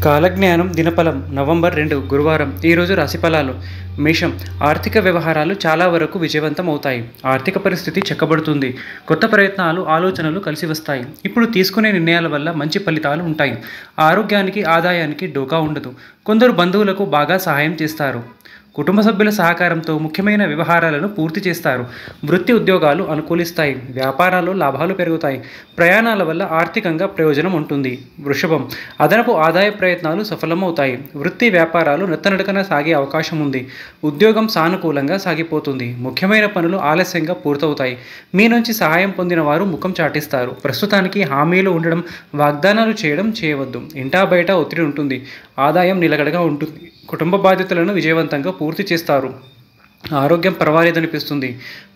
కాలజ్ఞానం దినఫలం నవంబర్ 2 గురువారం ఈరోజు రాశిఫలాలు మేషం ఆర్థిక వ్యవహారాలు చాలా వరకు విజయవంతం అవుతాయి. ఆర్థిక పరిస్థితి చక్కబడుతుంది. కొత్త ప్రయత్నాలు ఆలోచనలు కలిసి వస్తాయి. ఇప్పుడు తీసుకునే నిర్ణయాల వల్ల మంచి ఫలితాలు ఉంటాయి. ఆరోగ్యానికి ఆదాయానికి డోకా ఉండదు. కొందరు బంధువులకు బాగా సహాయం చేస్తారు. కుటుంబ సభ్యుల సహకారంతో ముఖ్యమైన వ్యవహారాలను పూర్తి చేస్తారు. వృత్తి ఉద్యోగాలు అనుకూలిస్తాయి. వ్యాపారాల్లో లాభాలు పెరుగుతాయి. ప్రయాణాల వల్ల ఆర్థికంగా ప్రయోజనం ఉంటుంది. వృషభం అదనపు ఆదాయ ప్రయత్నాలు సఫలమవుతాయి. వృత్తి వ్యాపారాలు నత్తనడకన సాగే అవకాశం ఉంది. ఉద్యోగం సానుకూలంగా సాగిపోతుంది. ముఖ్యమైన పనులు ఆలస్యంగా పూర్తవుతాయి. మీ నుంచి సహాయం పొందిన వారు ముఖం చాటిస్తారు. ప్రస్తుతానికి హామీలు ఉండడం, వాగ్దానాలు చేయవద్దు. ఇంటా బయట ఒత్తిడి ఉంటుంది. ఆదాయం నిలకడగా ఉంటుంది. కుటుంబ బాధ్యతలను విజయవంతంగా పూర్తి చేస్తారు. ఆరోగ్యం పర్వాలేదనిపిస్తుంది.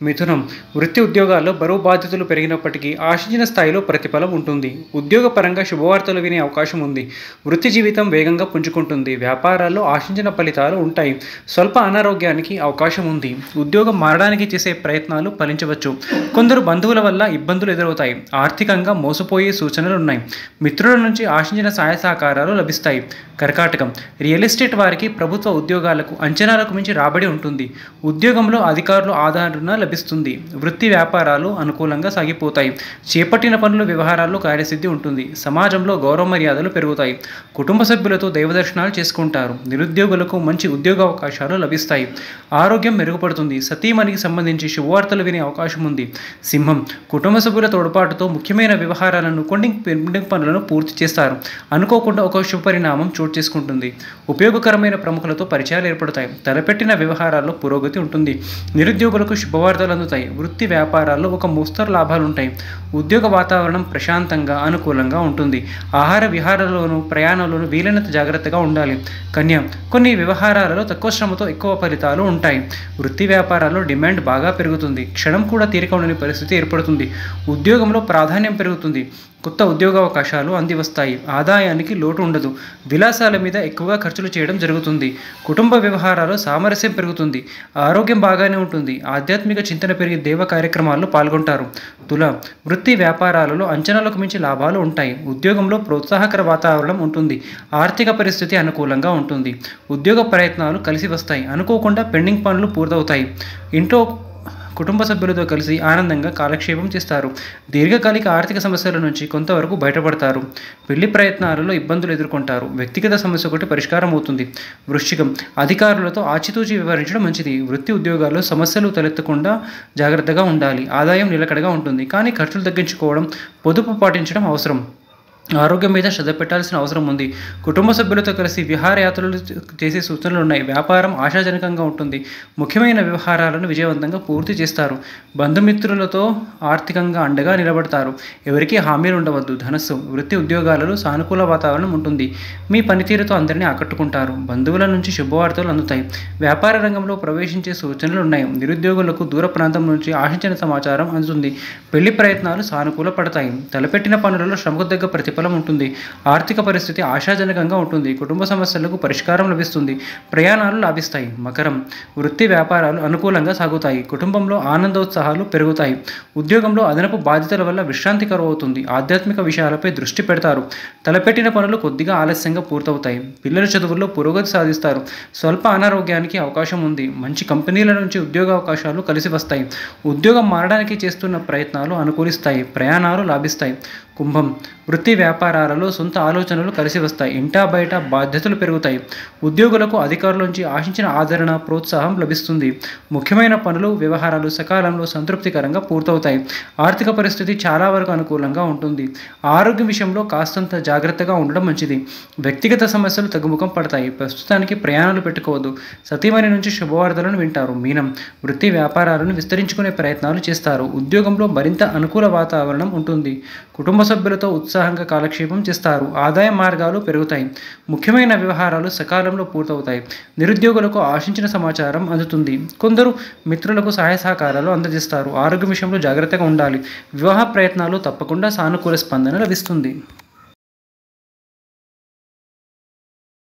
మిథునం వృత్తి ఉద్యోగాల్లో బరువు బాధ్యతలు పెరిగినప్పటికీ ఆశించిన స్థాయిలో ప్రతిఫలం ఉంటుంది. ఉద్యోగపరంగా శుభవార్తలు వినే అవకాశం ఉంది. వృత్తి జీవితం వేగంగా పుంజుకుంటుంది. వ్యాపారాల్లో ఆశించిన ఫలితాలు ఉంటాయి. స్వల్ప అనారోగ్యానికి అవకాశం ఉంది. ఉద్యోగం మారడానికి చేసే ప్రయత్నాలు ఫలించవచ్చు. కొందరు బంధువుల వల్ల ఇబ్బందులు ఎదురవుతాయి. ఆర్థికంగా మోసపోయే సూచనలు ఉన్నాయి. మిత్రుల నుంచి ఆశించిన సహాయ సహకారాలు లభిస్తాయి. కర్కాటకం రియల్ ఎస్టేట్ వారికి ప్రభుత్వ ఉద్యోగాలకు అంచనాలకు మించి రాబడి ఉంటుంది. ఉద్యోగంలో అధికారుల ఆదరణ లభిస్తుంది. వృత్తి వ్యాపారాలు అనుకూలంగా సాగిపోతాయి. చేపట్టిన పనుల వ్యవహారాల్లో కార్యసిద్ధి ఉంటుంది. సమాజంలో గౌరవ మర్యాదలు పెరుగుతాయి. కుటుంబ సభ్యులతో దైవదర్శనాలు చేసుకుంటారు. నిరుద్యోగులకు మంచి ఉద్యోగ అవకాశాలు లభిస్తాయి. ఆరోగ్యం మెరుగుపడుతుంది. సతీమణికి సంబంధించి శుభవార్తలు వినే అవకాశం ఉంది. సింహం కుటుంబ సభ్యుల తోడ్పాటుతో ముఖ్యమైన వ్యవహారాలను పెండింగ్ పనులను పూర్తి చేస్తారు. అనుకోకుండా ఒక శుభపరిణామం చోటు చేసుకుంటుంది. ఉపయోగకరమైన ప్రముఖులతో పరిచయాలు ఏర్పడతాయి. తలపెట్టిన వ్యవహారాల్లో పురోగతి ఉంటుంది. నిరుద్యోగులకు శుభవార్తలు అందుతాయి. వృత్తి వ్యాపారాల్లో ఒక మోస్తరు లాభాలు ఉంటాయి. ఉద్యోగ వాతావరణం ప్రశాంతంగా అనుకూలంగా ఉంటుంది. ఆహార విహారాల్లోనూ ప్రయాణంలోనూ వీలైనంత జాగ్రత్తగా ఉండాలి. కన్య కొన్ని వ్యవహారాలలో తక్కువ శ్రమతో ఎక్కువ ఫలితాలు ఉంటాయి. వృత్తి వ్యాపారాల్లో డిమాండ్ బాగా పెరుగుతుంది. క్షణం కూడా తీరిక ఉండని పరిస్థితి ఏర్పడుతుంది. ఉద్యోగంలో ప్రాధాన్యం పెరుగుతుంది. కొత్త ఉద్యోగావకాశాలు అందివస్తాయి. ఆదాయానికి లోటు ఉండదు. విలాసాల మీద ఎక్కువగా ఖర్చులు చేయడం జరుగుతుంది. కుటుంబ వ్యవహారాలు సామరస్యం పెరుగుతుంది. ఆరోగ్యం బాగానే ఉంటుంది. ఆధ్యాత్మిక చింతన పెరిగి దేవ కార్యక్రమాల్లో పాల్గొంటారు. తుల వృత్తి వ్యాపారాలలో అంచనాలకు మించి లాభాలు ఉంటాయి. ఉద్యోగంలో ప్రోత్సాహకర వాతావరణం ఉంటుంది. ఆర్థిక పరిస్థితి అనుకూలంగా ఉంటుంది. ఉద్యోగ ప్రయత్నాలు కలిసి వస్తాయి. అనుకోకుండా పెండింగ్ పనులు పూర్తవుతాయి. ఇంట్లో కుటుంబ సభ్యులతో కలిసి ఆనందంగా కాలక్షేపం చేస్తారు. దీర్ఘకాలిక ఆర్థిక సమస్యల నుంచి కొంతవరకు బయటపడతారు. పెళ్లి ప్రయత్నాలలో ఇబ్బందులు ఎదుర్కొంటారు. వ్యక్తిగత సమస్య ఒకటి పరిష్కారం అవుతుంది. వృశ్చికం అధికారులతో ఆచితూచి వ్యవహరించడం మంచిది. వృత్తి ఉద్యోగాల్లో సమస్యలు తలెత్తకుండా జాగ్రత్తగా ఉండాలి. ఆదాయం నిలకడగా ఉంటుంది. కానీ ఖర్చులు తగ్గించుకోవడం, పొదుపు పాటించడం అవసరం. ఆరోగ్యం మీద శ్రద్ధ పెట్టాల్సిన అవసరం ఉంది. కుటుంబ సభ్యులతో కలిసి విహారయాత్రలు చేసే సూచనలు ఉన్నాయి. వ్యాపారం ఆశాజనకంగా ఉంటుంది. ముఖ్యమైన వ్యవహారాలను విజయవంతంగా పూర్తి చేస్తారు. బంధుమిత్రులతో ఆర్థికంగా అండగా నిలబడతారు. ఎవరికీ హామీలు ఉండవద్దు. ధనస్సు వృత్తి ఉద్యోగాలలో సానుకూల వాతావరణం ఉంటుంది. మీ పనితీరుతో అందరినీ ఆకట్టుకుంటారు. బంధువుల నుంచి శుభవార్తలు అందుతాయి. వ్యాపార రంగంలో ప్రవేశించే సూచనలు ఉన్నాయి. నిరుద్యోగులకు దూర ప్రాంతం నుంచి ఆశించిన సమాచారం అందుతుంది. పెళ్లి ప్రయత్నాలు సానుకూల పడతాయి. తలపెట్టిన పనులలో శ్రమకు తగ్గ ప్రతిఫలం ఉంటుంది. ఆర్థిక పరిస్థితి ఆశాజనకంగా ఉంటుంది. కుటుంబ సమస్యలకు పరిష్కారం లభిస్తుంది. ప్రయాణాలు లాభిస్తాయి. మకరం వృత్తి వ్యాపారాలు అనుకూలంగా సాగుతాయి. కుటుంబంలో ఆనందోత్సాహాలు పెరుగుతాయి. ఉద్యోగంలో అదనపు బాధ్యతల వల్ల విశ్రాంతి కరువవుతుంది. ఆధ్యాత్మిక విషయాలపై దృష్టి పెడతారు. తలపెట్టిన పనులు కొద్దిగా ఆలస్యంగా పూర్తవుతాయి. పిల్లల చదువుల్లో పురోగతి సాధిస్తారు. స్వల్ప అనారోగ్యానికి అవకాశం ఉంది. మంచి కంపెనీల నుంచి ఉద్యోగ అవకాశాలు కలిసి వస్తాయి. ఉద్యోగం మారడానికి చేస్తున్న ప్రయత్నాలు అనుకూలిస్తాయి. ప్రయాణాలు లాభిస్తాయి. కుంభం వృత్తి వ్యాపారాలలో సొంత ఆలోచనలు కలిసి వస్తాయి. ఇంటా బయట బాధ్యతలు పెరుగుతాయి. ఉద్యోగులకు అధికారుల నుంచి ఆశించిన ఆదరణ, ప్రోత్సాహం లభిస్తుంది. ముఖ్యమైన పనులు వ్యవహారాలు సకాలంలో సంతృప్తికరంగా పూర్తవుతాయి. ఆర్థిక పరిస్థితి చాలా వరకు అనుకూలంగా ఉంటుంది. ఆరోగ్య విషయంలో కాస్తంత జాగ్రత్తగా ఉండడం మంచిది. వ్యక్తిగత సమస్యలు తగ్గుముఖం పడతాయి. ప్రస్తుతానికి ప్రయాణాలు పెట్టుకోవద్దు. సతీమణి నుంచి శుభవార్తలను వింటారు. మీనం వృత్తి వ్యాపారాలను విస్తరించుకునే ప్రయత్నాలు చేస్తారు. ఉద్యోగంలో మరింత అనుకూల వాతావరణం ఉంటుంది. కుటుంబ సభ్యులతో ఉత్సాహంగా కాలక్షేపం చేస్తారు. ఆదాయ మార్గాలు పెరుగుతాయి. ముఖ్యమైన వ్యవహారాలు సకాలంలో పూర్తవుతాయి. నిరుద్యోగులకు ఆశించిన సమాచారం అందుతుంది. కొందరు మిత్రులకు సహాయ సహకారాలు అందజేస్తారు. ఆరోగ్య విషయంలో జాగ్రత్తగా ఉండాలి. వివాహ ప్రయత్నాలు తప్పకుండా సానుకూల స్పందన లభిస్తుంది.